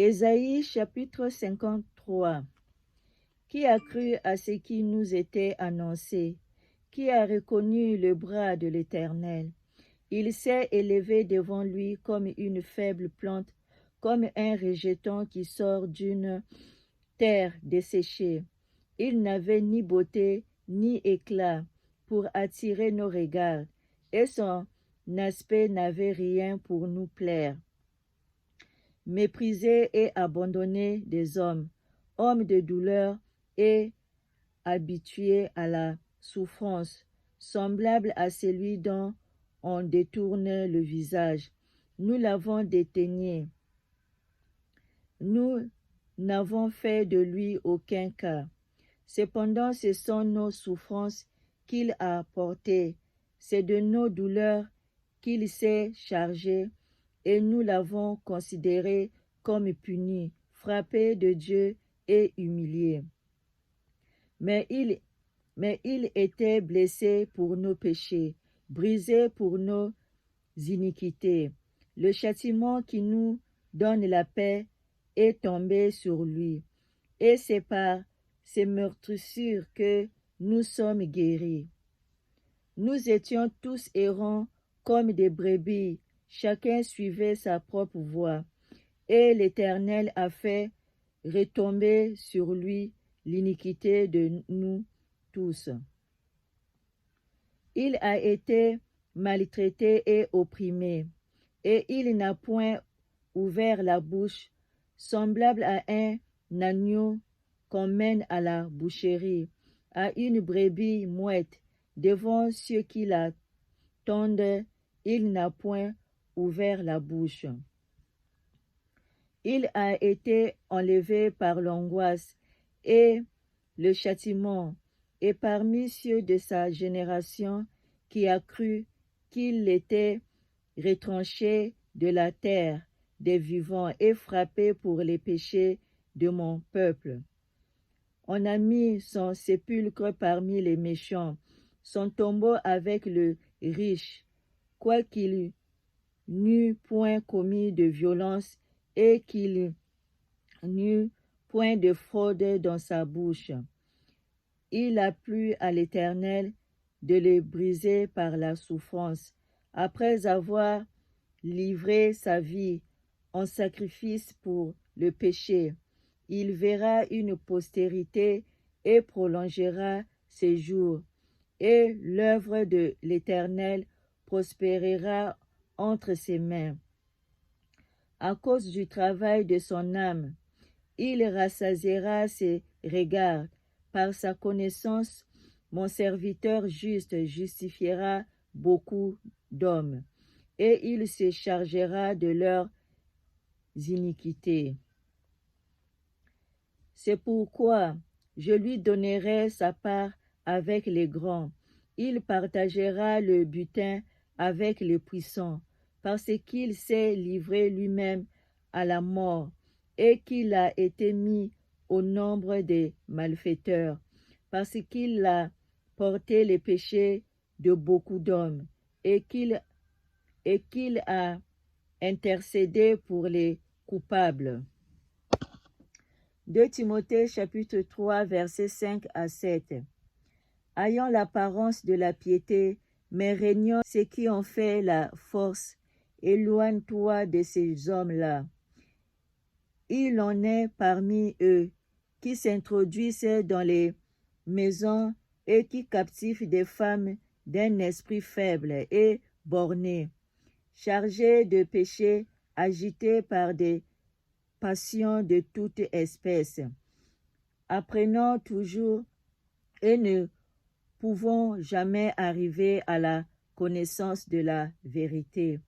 Ésaïe chapitre 53. Qui a cru à ce qui nous était annoncé? Qui a reconnu le bras de l'Éternel? Il s'est élevé devant lui comme une faible plante, comme un rejeton qui sort d'une terre desséchée. Il n'avait ni beauté ni éclat pour attirer nos regards, et son aspect n'avait rien pour nous plaire. Méprisé et abandonné des hommes, homme de douleur et habitué à la souffrance, semblable à celui dont on détourne le visage. Nous l'avons dédaigné. Nous n'avons fait de lui aucun cas. Cependant, ce sont nos souffrances qu'il a portées, c'est de nos douleurs qu'il s'est chargé, et nous l'avons considéré comme puni, frappé de Dieu et humilié. Mais il était blessé pour nos péchés, brisé pour nos iniquités. Le châtiment qui nous donne la paix est tombé sur lui, et c'est par ses meurtrissures que nous sommes guéris. Nous étions tous errants comme des brebis, chacun suivait sa propre voie, et l'Éternel a fait retomber sur lui l'iniquité de nous tous. Il a été maltraité et opprimé, et il n'a point ouvert la bouche, semblable à un agneau qu'on mène à la boucherie, à une brebis muette, devant ceux qui l'attendent, il n'a point ouvert la bouche. Il a été enlevé par l'angoisse et le châtiment, et parmi ceux de sa génération qui a cru qu'il était retranché de la terre des vivants et frappé pour les péchés de mon peuple. On a mis son sépulcre parmi les méchants, son tombeau avec le riche, quoiqu'il n'eût point commis de violence et qu'il n'eût point de fraude dans sa bouche. Il a plu à l'Éternel de le briser par la souffrance, après avoir livré sa vie en sacrifice pour le péché. Il verra une postérité et prolongera ses jours, et l'œuvre de l'Éternel prospérera entre ses mains. À cause du travail de son âme, il rassasiera ses regards. Par sa connaissance, mon serviteur juste justifiera beaucoup d'hommes, et il se chargera de leurs iniquités. C'est pourquoi je lui donnerai sa part avec les grands. Il partagera le butin avec les puissants, parce qu'il s'est livré lui-même à la mort et qu'il a été mis au nombre des malfaiteurs, parce qu'il a porté les péchés de beaucoup d'hommes et qu'il a intercédé pour les coupables. 2 Timothée chapitre 3 versets 5 à 7. Ayant l'apparence de la piété, mais régnant ceux qui ont fait la force, éloigne-toi de ces hommes-là. Il en est parmi eux qui s'introduisent dans les maisons et qui captivent des femmes d'un esprit faible et borné, chargés de péchés, agités par des passions de toute espèce, apprenant toujours et ne pouvant jamais arriver à la connaissance de la vérité.